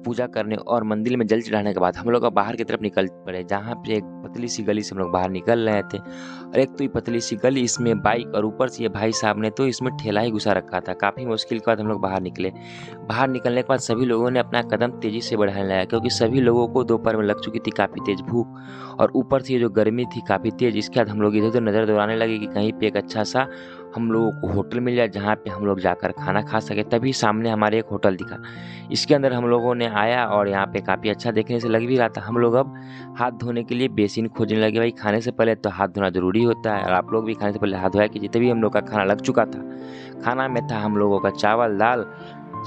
पूजा करने और मंदिर में जल चढ़ाने के बाद हम लोग बाहर की तरफ निकल पड़े, जहाँ पे एक पतली सी गली से हम लोग बाहर निकल रहे थे। और एक तो ये पतली सी गली, इसमें बाइक और ऊपर से ये भाई साहब ने तो इसमें ठेला ही घुसा रखा था। काफ़ी मुश्किल के बाद हम लोग बाहर निकले। बाहर निकलने के बाद सभी लोगों ने अपना कदम तेज़ी से बढ़ाने लगा, क्योंकि सभी लोगों को दोपहर में लग चुकी थी काफ़ी तेज़ भूख, और ऊपर से ये जो गर्मी थी काफ़ी तेज़। इसके बाद हम लोग इधर-उधर नज़र दौड़ाने लगे कि कहीं पे एक अच्छा-सा हम लोगों को होटल मिल जाए, जहाँ पे हम लोग जाकर खाना खा सकें। तभी सामने हमारे एक होटल दिखा। इसके अंदर हम लोगों ने आया और यहाँ पे काफ़ी अच्छा देखने से लग भी रहा था। हम लोग अब हाथ धोने के लिए बेसिन खोजने लगे। भाई खाने से पहले तो हाथ धोना ज़रूरी होता है, और आप लोग भी खाने से पहले हाथ धोया कीजिए। तभी हम लोग का खाना लग चुका था। खाना में था हम लोगों का चावल, दाल,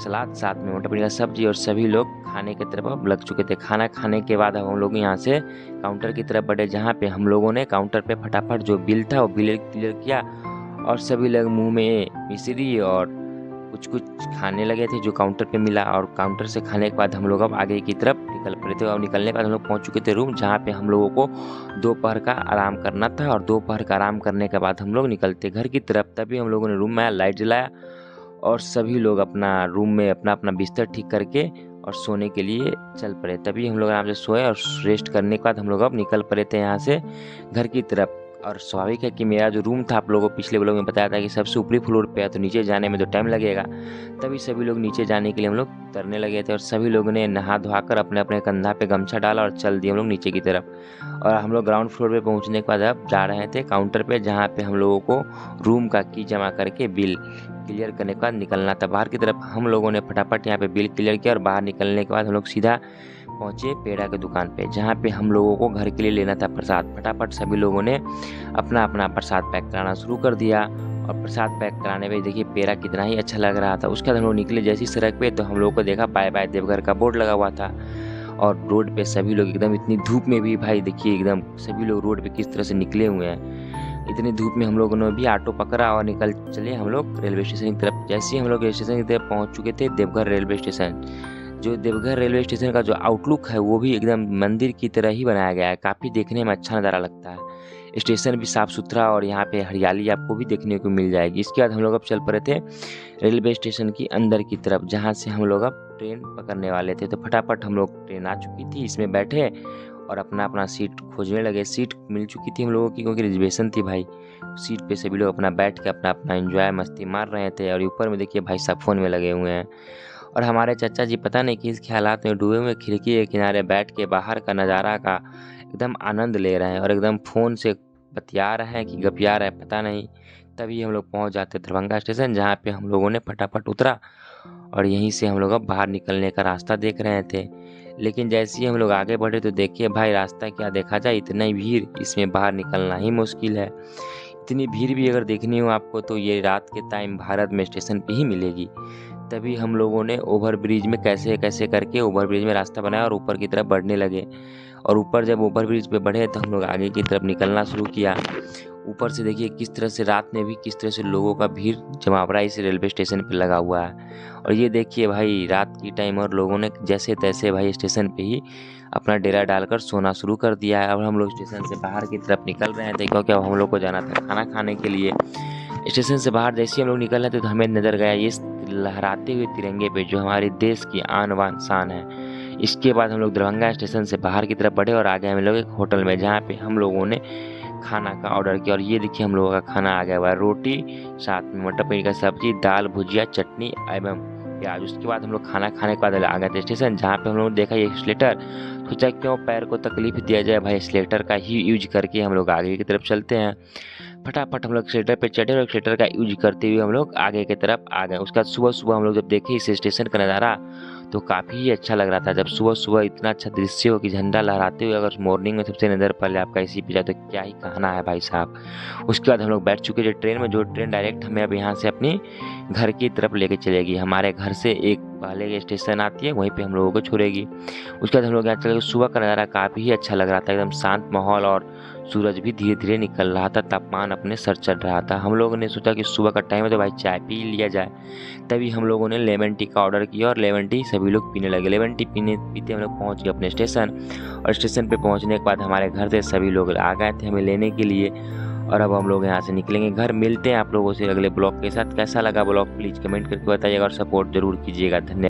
सलाद, साथ में मटर पनीर का सब्जी, और सभी लोग खाने की तरफ अब लग चुके थे। खाना खाने के बाद अब हम लोग यहाँ से काउंटर की तरफ बढ़े, जहाँ पे हम लोगों ने काउंटर पे फटाफट जो बिल था वो बिल क्लियर किया, और सभी लोग मुँह में मिश्री और कुछ-कुछ खाने लगे थे जो काउंटर पे मिला। और काउंटर से खाने के बाद हम लोग अब आगे की तरफ निकल पड़े थे, और निकलने के बाद हम लोग पहुँच चुके थे रूम, जहाँ पे हम लोगों को दोपहर का आराम करना था। और दोपहर का आराम करने के बाद हम लोग निकलते घर की तरफ। तभी हम लोगों ने रूम में लाइट जलाया, और सभी लोग अपना रूम में अपना-अपना बिस्तर ठीक करके और सोने के लिए चल पड़े। तभी हम लोग आराम से सोए, और रेस्ट करने के बाद हम लोग अब निकल पड़े थे यहाँ से घर की तरफ। और स्वाभाविक है कि मेरा जो रूम था, आप लोगों को पिछले व्लॉग में बताया था कि सबसे ऊपरी फ्लोर पे है, तो नीचे जाने में तो टाइम लगेगा। तभी सभी लोग नीचे जाने के लिए हम लोग उतरने लगे थे, और सभी लोगों ने नहा धोआकर अपने-अपने कंधा पे गमछा डाला और चल दिए हम लोग नीचे की तरफ। और हम लोग ग्राउंड फ्लोर पे पहुँचने के बाद अब जा रहे थे काउंटर पे, जहाँ पे हम लोगों को रूम का की जमा करके बिल क्लियर करने के बाद निकलना था बाहर की तरफ। हम लोगों ने फटाफट यहाँ पे बिल क्लियर किया, और बाहर निकलने के बाद हम लोग सीधा पहुँचे पेड़ा की दुकान पे, जहाँ पे हम लोगों को घर के लिए लेना था प्रसाद। फटाफट सभी लोगों ने अपना-अपना प्रसाद पैक कराना शुरू कर दिया, और प्रसाद पैक कराने में देखिए पेड़ा कितना ही अच्छा लग रहा था। उसके बाद हम लोग निकले जैसी सड़क पे, तो हम लोगों को देखा बाय बाय देवघर का बोर्ड लगा हुआ था। और रोड पे सभी लोग एकदम इतनी धूप में भी, भाई देखिए एकदम सभी लोग रोड पे किस तरह से निकले हुए हैं। इतनी धूप में हम लोगों ने भी ऑटो पकड़ा और निकल चले हम लोग रेलवे स्टेशन की तरफ। जैसे ही हम लोग रेलवे स्टेशन की तरफ पहुँच चुके थे, देवघर रेलवे स्टेशन, जो देवघर रेलवे स्टेशन का जो आउटलुक है वो भी एकदम मंदिर की तरह ही बनाया गया है। काफ़ी देखने में अच्छा नज़ारा लगता है। स्टेशन भी साफ़-सुथरा, और यहाँ पे हरियाली आपको भी देखने को मिल जाएगी। इसके बाद हम लोग अब चल पड़े थे रेलवे स्टेशन की अंदर की तरफ, जहाँ से हम लोग अब ट्रेन पकड़ने वाले थे। तो फटाफट हम लोग, ट्रेन आ चुकी थी, इसमें बैठे और अपना-अपना सीट खोजने लगे। सीट मिल चुकी थी हम लोगों की, क्योंकि रिजर्वेशन थी भाई। सीट पे सभी लोग अपना बैठ के अपना-अपना एन्जॉय मस्ती मार रहे थे, और ऊपर में देखिए भाई साहब फ़ोन में लगे हुए हैं। और हमारे चाचा जी पता नहीं किस ख़्यालात में डूबे हुए, खिड़की के किनारे बैठ के बाहर का नज़ारा का एकदम आनंद ले रहे हैं, और एकदम फ़ोन से बतिया रहे हैं कि गपिया रहे हैं, पता नहीं। तभी हम लोग पहुँच जाते दरभंगा स्टेशन, जहाँ पे हम लोगों ने फटाफट उतरा, और यहीं से हम लोग अब बाहर निकलने का रास्ता देख रहे थे। लेकिन जैसे ही हम लोग आगे बढ़े, तो देखिए भाई रास्ता क्या देखा जाए, इतना ही भीड़, इसमें बाहर निकलना ही मुश्किल है। इतनी भीड़ भी अगर देखनी हो आपको, तो ये रात के टाइम भारत में स्टेशन पे ही मिलेगी। तभी हम लोगों ने ओवर ब्रिज में कैसे-कैसे करके ओवर ब्रिज में रास्ता बनाया और ऊपर की तरफ बढ़ने लगे। और ऊपर जब ओवर ब्रिज पे बढ़े, तो हम लोग आगे की तरफ निकलना शुरू किया। ऊपर से देखिए किस तरह से रात में भी किस तरह से लोगों का भीड़ जमावड़ा इस रेलवे स्टेशन पे लगा हुआ है। और ये देखिए भाई रात की टाइम, और लोगों ने जैसे-तैसे भाई स्टेशन पे ही अपना डेरा डालकर सोना शुरू कर दिया है। अब हम लोग स्टेशन से बाहर की तरफ निकल रहे थे, क्योंकि अब हम लोग को जाना था खाना खाने के लिए। स्टेशन से बाहर जैसे ही हम लोग निकल रहे थे, तो हमें नज़र गया इस लहराते हुए तिरंगे पे, जो हमारे देश की आन बान शान है। इसके बाद हम लोग दरभंगा स्टेशन से बाहर की तरफ बढ़े, और आ गए हम लोग एक होटल में, जहाँ पे हम लोगों ने खाना का ऑर्डर किया। और ये देखिए हम लोगों का खाना आ गया हुआ है, रोटी, साथ में मटर पनीर का सब्जी, दाल, भुजिया, चटनी एवं प्याज। उसके बाद हम लोग खाना खाने के बाद आ गए थे स्टेशन, जहाँ पे हम लोगों ने देखा ये स्लेटर। सोचा क्यों पैर को तकलीफ दिया जाए, भाई स्लेटर का ही यूज करके हम लोग आगे की तरफ चलते हैं। फटाफट हम लोग स्लेटर पे चढ़े, और स्लेटर का यूज करते हुए हम लोग आगे की तरफ आ गए। उसके बाद सुबह-सुबह हम लोग जब देखे इस स्टेशन का नज़ारा, तो काफ़ी ही अच्छा लग रहा था। जब सुबह-सुबह इतना अच्छा दृश्य हो कि झंडा लहराते हुए अगर मॉर्निंग में सबसे नज़र पहले आपका इसी पे जाए, तो क्या ही कहना है भाई साहब। उसके बाद हम लोग बैठ चुके थे ट्रेन में, जो ट्रेन डायरेक्ट हमें अब यहाँ से अपनी घर की तरफ लेके चलेगी। हमारे घर से एक पहले के स्टेशन आती है, वहीं पे हम लोगों को छोड़ेगी। उसके बाद हम लोग यहाँ चले गए। सुबह का नज़ारा काफ़ी ही अच्छा लग रहा था, एकदम शांत माहौल, और सूरज भी धीरे-धीरे निकल रहा था, तापमान अपने सर चढ़ रहा था। हम लोगों ने सोचा कि सुबह का टाइम है, तो भाई चाय पी लिया जाए। तभी हम लोगों ने लेमन टी का ऑर्डर किया, और लेमन टी सभी लोग पीने लगे। लेमन टी पीने पीते हम लोग पहुँच गए अपने स्टेशन, और स्टेशन पे पहुँचने के बाद हमारे घर से सभी लोग आ गए थे हमें लेने के लिए। और अब हम लोग यहाँ से निकलेंगे घर। मिलते हैं आप लोगों से अगले ब्लॉग के साथ। कैसा लगा ब्लॉग प्लीज़ कमेंट करके बताइएगा, और सपोर्ट ज़रूर कीजिएगा। धन्यवाद।